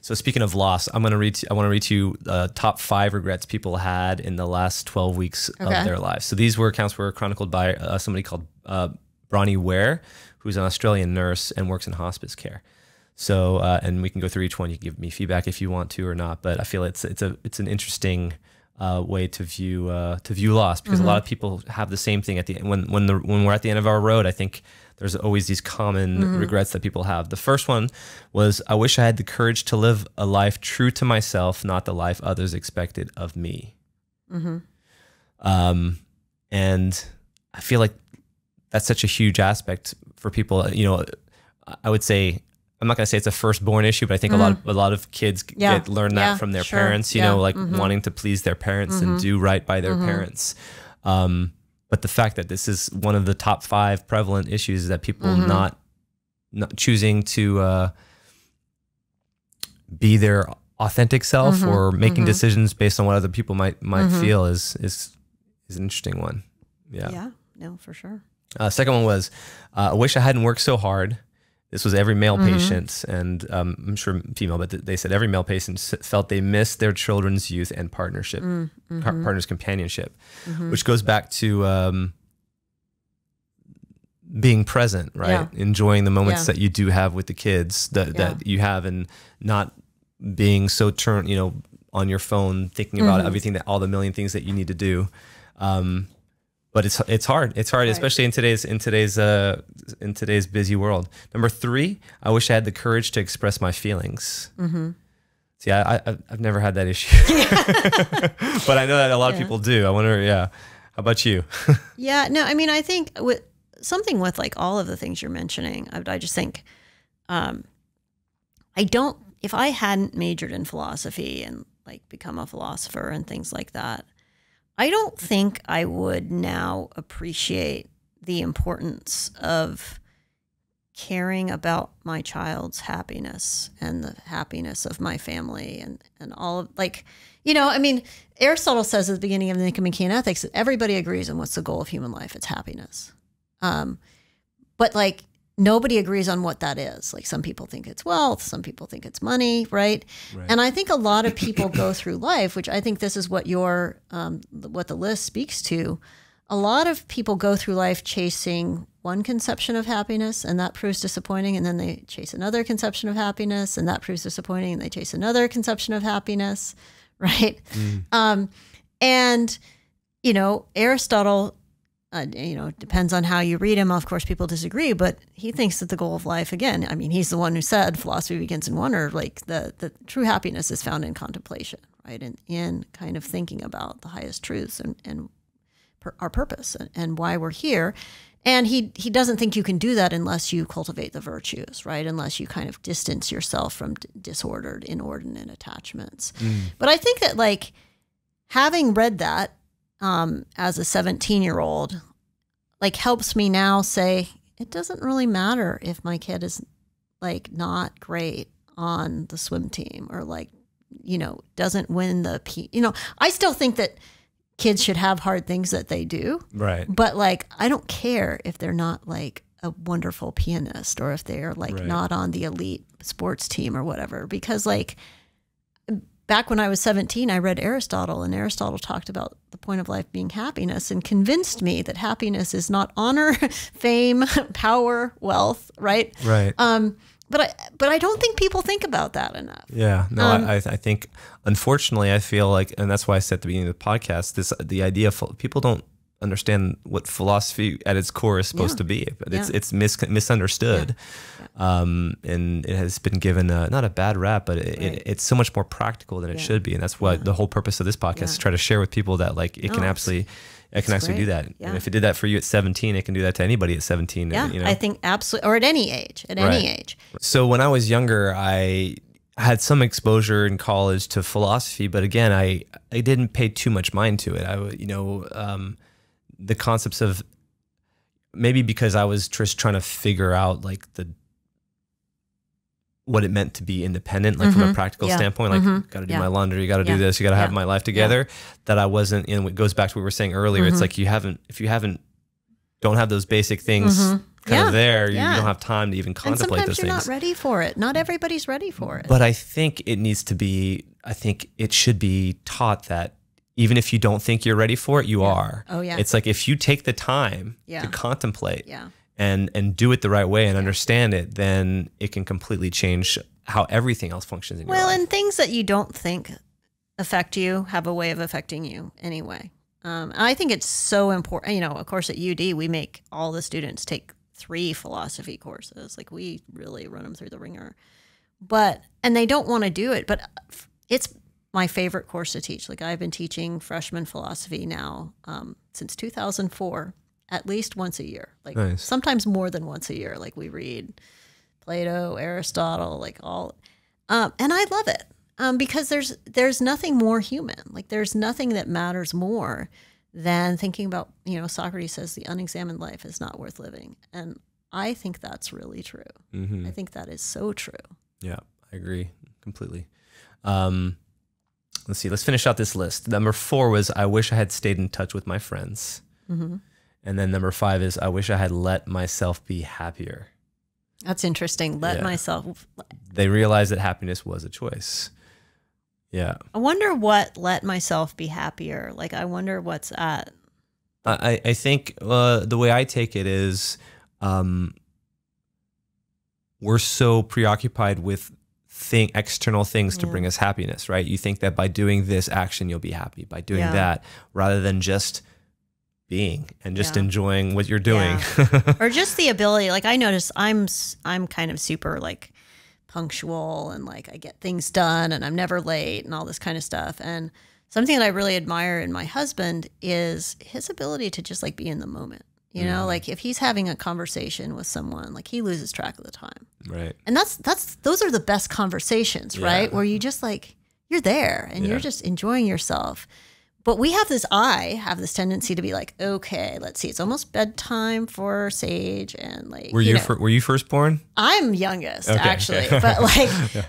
So speaking of loss, I want to read to you top 5 regrets people had in the last 12 weeks of their lives. So these accounts were chronicled by somebody called Bronnie Ware, who's an Australian nurse and works in hospice care. So, and we can go through each one. You can give me feedback if you want to or not, but I feel it's an interesting way to view loss, because a lot of people have the same thing at the end. When we're at the end of our road, I think there's always these common regrets that people have. The first one was, I wish I had the courage to live a life true to myself, not the life others expected of me. And I feel like that's such a huge aspect for people. You know, I would say, I'm not going to say it's a firstborn issue, but I think a lot of kids learn that from their parents, you know, like wanting to please their parents and do right by their parents. But the fact that this is one of the top 5 prevalent issues is that people not choosing to be their authentic self or making decisions based on what other people might feel is an interesting one. Yeah, no, for sure. Second one was, I wish I hadn't worked so hard. This was every male patient, and I'm sure female, but they said every male patient felt they missed their children's youth and partnership, partner's companionship, which goes back to being present, right? Enjoying the moments that you do have with the kids that you have, and not being so on your phone thinking about everything, all the million things that you need to do. But it's hard. It's hard, especially in today's busy world. Number 3, I wish I had the courage to express my feelings. See, I've never had that issue, but I know that a lot of people do. I wonder, how about you? No, I mean, I think with like all of the things you're mentioning, I just think, if I hadn't majored in philosophy and like become a philosopher and things like that, I don't think I would now appreciate the importance of caring about my child's happiness and the happiness of my family and all of, like, you know, I mean, Aristotle says at the beginning of the Nicomachean Ethics that everybody agrees on what's the goal of human life. It's happiness. But like, nobody agrees on what that is. Like, some people think it's wealth, some people think it's money, right? And I think a lot of people go through life, which I think this is what what the list speaks to. A lot of people go through life chasing one conception of happiness, and that proves disappointing, and then they chase another conception of happiness, and that proves disappointing, and they chase another conception of happiness, right? And, you know, Aristotle, you know, depends on how you read him. Of course, people disagree, but he thinks that the goal of life, again, I mean, he's the one who said philosophy begins in wonder. Like, the true happiness is found in contemplation, right? And in kind of thinking about the highest truths and our purpose and why we're here. And he doesn't think you can do that unless you cultivate the virtues, right? Unless you kind of distance yourself from disordered, inordinate attachments. But I think that, like, having read that, as a 17-year-old, like, helps me now say, it doesn't really matter if my kid is like not great on the swim team, or like, you know, doesn't win you know, I still think that kids should have hard things that they do. Right. But like, I don't care if they're not like a wonderful pianist, or if they're like not on the elite sports team or whatever, because like, back when I was 17, I read Aristotle, and Aristotle talked about the point of life being happiness, and convinced me that happiness is not honor, fame, power, wealth, right? Right. But I don't think people think about that enough. Yeah. No, I think, unfortunately, I feel like, and that's why I said at the beginning of the podcast, the idea of people don't understand what philosophy at its core is supposed to be. But it's misunderstood. And it has been given not a bad rap, but it's so much more practical than it should be. And that's what the whole purpose of this podcast is, to try to share with people that like it can actually do that. And if it did that for you at 17, it can do that to anybody at 17. Yeah, you know? I think absolutely, or at any age, any age. So when I was younger, I had some exposure in college to philosophy, but again, I didn't pay too much mind to it. The concepts of, maybe because I was just trying to figure out like what it meant to be independent, like from a practical standpoint, like got to do my laundry, you got to do this, you got to have my life together. That I wasn't, and it goes back to what we were saying earlier. It's like, if you don't have those basic things kind of there. You don't have time to even contemplate those things. And sometimes you're not ready for it. Not everybody's ready for it. But I think it should be taught that even if you don't think you're ready for it, you are. Oh, yeah. It's like if you take the time to contemplate and do it the right way and understand it, then it can completely change how everything else functions in your life. Well, and things that you don't think affect you have a way of affecting you anyway. I think it's so important. You know, of course, at UD, we make all the students take 3 philosophy courses. Like, we really run them through the ringer. And they don't want to do it, but it's my favorite course to teach. Like, I've been teaching freshman philosophy now since 2004, at least once a year. Like, nice. Sometimes more than once a year. Like, we read Plato, Aristotle, like all, and I love it. Because there's nothing more human. Like, there's nothing that matters more than thinking about, you know, Socrates says the unexamined life is not worth living. And I think that's really true. Mm-hmm. I think that is so true. Yeah, I agree completely. Let's see, let's finish out this list. Number 4 was, I wish I had stayed in touch with my friends. Mm-hmm. And then number 5 is, I wish I had let myself be happier. That's interesting. Let myself. They realized that happiness was a choice. Yeah. I wonder what let myself be happier. Like, I wonder what's at. I think the way I take it is we're so preoccupied with external things to bring us happiness, right? You think that by doing this action, you'll be happy. By doing that, rather than just being and just enjoying what you're doing. Or just the ability. Like, I notice I'm kind of super, like, punctual, and like I get things done and I'm never late and all this kind of stuff. And something that I really admire in my husband is his ability to just like be in the moment. You know, like if he's having a conversation with someone, like he loses track of the time. Right. And those are the best conversations, right? Where you just like, you're there and you're just enjoying yourself. But I have this tendency to be like, okay, let's see, it's almost bedtime for Sage, and like, were you firstborn? I'm youngest, actually, but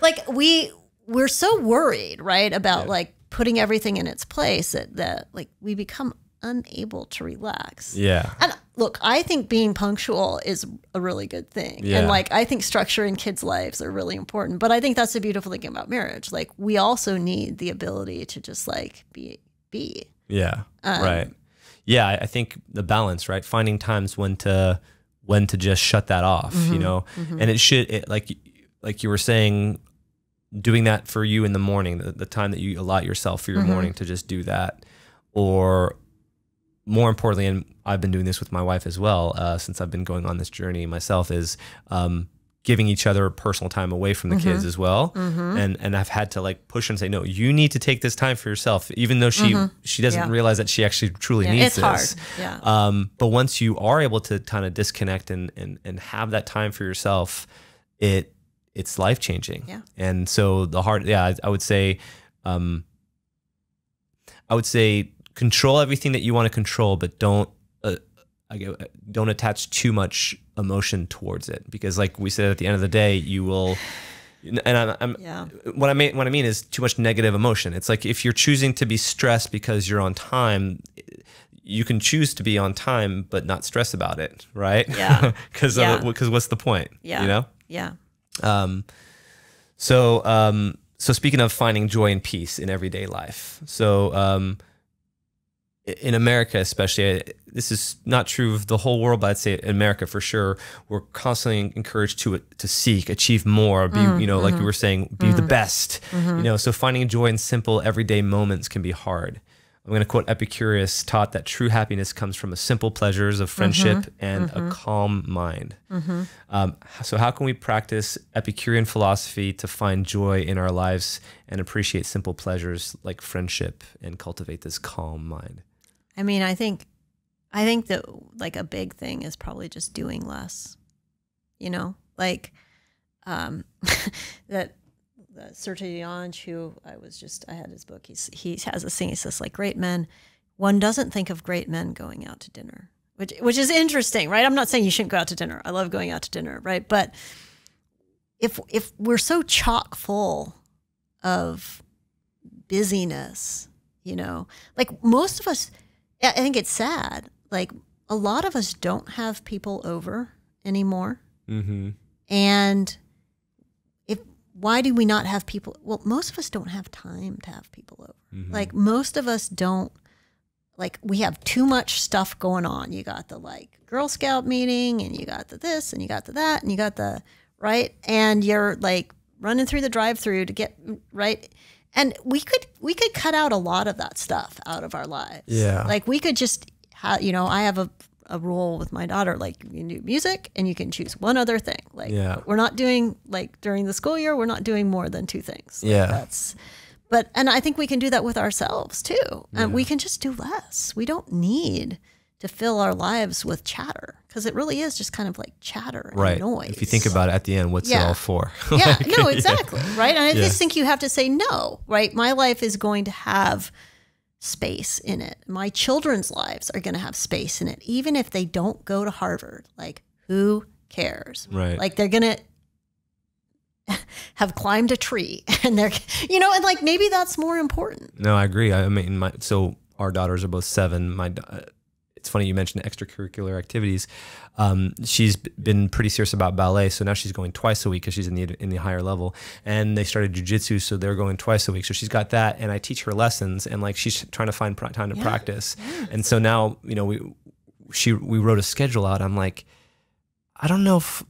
like we're so worried, right, about like putting everything in its place that like we become unable to relax. Yeah. And look, I think being punctual is a really good thing, and like I think structure in kids' lives are really important. But I think that's the beautiful thing about marriage. Like, we also need the ability to just like be. Yeah. Right. Yeah. I think the balance, right? Finding times when to just shut that off, you know, and like you were saying, doing that for you in the morning, the time that you allot yourself for your morning to just do that. Or more importantly, and I've been doing this with my wife as well, since I've been going on this journey myself, is, giving each other personal time away from the kids as well. And I've had to like push and say, no, you need to take this time for yourself, even though she doesn't realize that she actually truly needs this. It's hard. Yeah. But once you are able to kind of disconnect and have that time for yourself, it's life-changing. Yeah. And so I would say control everything that you want to control, but don't attach too much emotion towards it, because like we said, at the end of the day, you will, and what I mean is too much negative emotion. It's like, if you're choosing to be stressed because you're on time, you can choose to be on time, but not stress about it. Right. Yeah. Cause what's the point? Yeah. You know? Yeah. So speaking of finding joy and peace in everyday life. So, in America, especially, this is not true of the whole world, but I'd say in America for sure, we're constantly encouraged to seek, achieve more, be, like you were saying, be the best, so finding joy in simple everyday moments can be hard. I'm going to quote Epicurus, taught that true happiness comes from the simple pleasures of friendship and a calm mind. So how can we practice Epicurean philosophy to find joy in our lives and appreciate simple pleasures like friendship and cultivate this calm mind? I mean, I think that like a big thing is probably just doing less, like that Sertillange, who I had his book. He has a thing. He says, like, great men, one doesn't think of great men going out to dinner, which is interesting, right? I'm not saying you shouldn't go out to dinner. I love going out to dinner, right? But if we're so chock full of busyness, like most of us, I think it's sad. Like a lot of us don't have people over anymore. And why do we not have people? Well, most of us don't have time to have people over. Like most of us don't, like we have too much stuff going on. You got the like Girl Scout meeting and you got the this and you got the that and you got the, right. And you're like running through the drive-through to get, right. And we could cut out a lot of that stuff out of our lives. Yeah. Like we could just have, you know, I have a rule with my daughter, like you can do music and you can choose one other thing. Like we're not doing, like during the school year, we're not doing more than 2 things. Like and I think we can do that with ourselves too. And we can just do less. We don't need to fill our lives with chatter because it really is just kind of like chatter and noise. If you think about it at the end, what's it all for? Like, no, exactly. Right. And I just think you have to say no, right? My life is going to have space in it. My children's lives are going to have space in it, even if they don't go to Harvard. Like, who cares? Right. Like, they're going to have climbed a tree, and they're, you know, and like maybe that's more important. No, I agree. I mean, so our daughters are both 7. It's funny you mentioned extracurricular activities. She's been pretty serious about ballet, so now she's going twice a week because she's in the higher level. And they started jujitsu, so they're going twice a week. So she's got that, and I teach her lessons, and like she's trying to find time to practice. And so now, you know, we wrote a schedule out. I'm like, I don't know if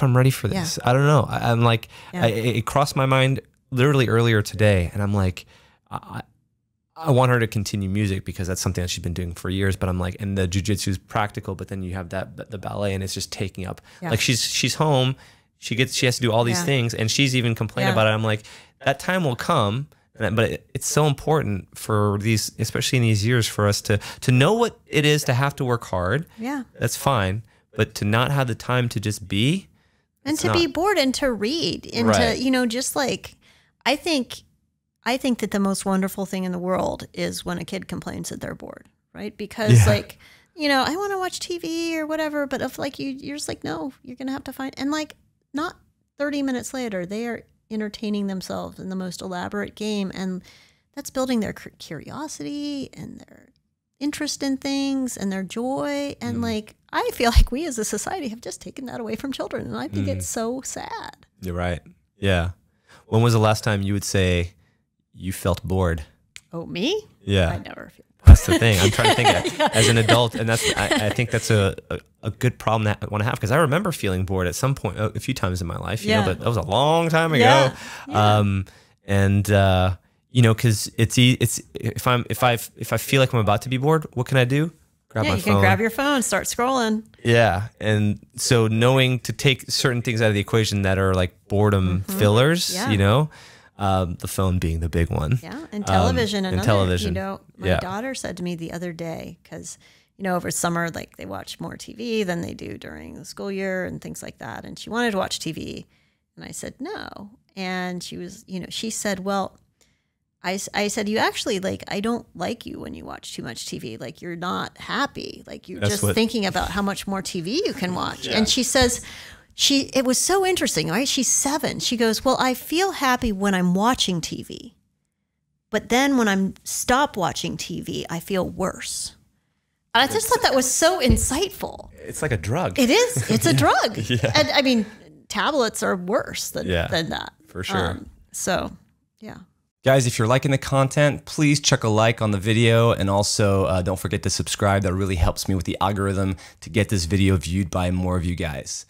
I'm ready for this. I don't know. I'm like, it crossed my mind literally earlier today, and I'm like, I want her to continue music because that's something that she's been doing for years. But I'm like, and the jujitsu is practical, but then you have the ballet, and it's just taking up. Like she's home, she has to do all these things, and she's even complained about it. I'm like, that time will come, but it's so important for these, especially in these years, for us to know what it is to have to work hard. Yeah, that's fine, but to not have the time to just be, and to be bored, and to read, and to, you know, just like I think that the most wonderful thing in the world is when a kid complains that they're bored, right? Because like, you know, I want to watch TV or whatever, but if like you're just like, no, you're going to have to find, and like not 30 minutes later, they are entertaining themselves in the most elaborate game. And that's building their curiosity and their interest in things and their joy. And like, I feel like we as a society have just taken that away from children. And I think it's so sad. You're right. Yeah. When was the last time you would say you felt bored? Oh, me? Yeah. I never feel bored. That's the thing. I'm trying to think as an adult, and that's I think that's a good problem that I want to have, because I remember feeling bored at some point a few times in my life, you know, but that was a long time ago. You know, because if I feel like I'm about to be bored, what can I do? Grab my phone. You can grab your phone, start scrolling. Yeah, and so knowing to take certain things out of the equation that are like boredom fillers, you know. The phone being the big one. Yeah, and television. And television. You know, my daughter said to me the other day, because, you know, over summer, like they watch more TV than they do during the school year and things like that. And she wanted to watch TV. And I said, no. And she was, you know, she said, well, I said, you actually, like, I don't like you when you watch too much TV. Like, you're not happy. Like, you're just thinking about how much more TV you can watch. And she says, it was so interesting, right? She's 7. She goes, well, I feel happy when I'm watching TV, but then when I'm stop watching TV, I feel worse. And I just thought that was so insightful. It's like a drug. It is. It's a drug. And I mean, tablets are worse than that. For sure. So, yeah. Guys, if you're liking the content, please chuck a like on the video, and also don't forget to subscribe. That really helps me with the algorithm to get this video viewed by more of you guys.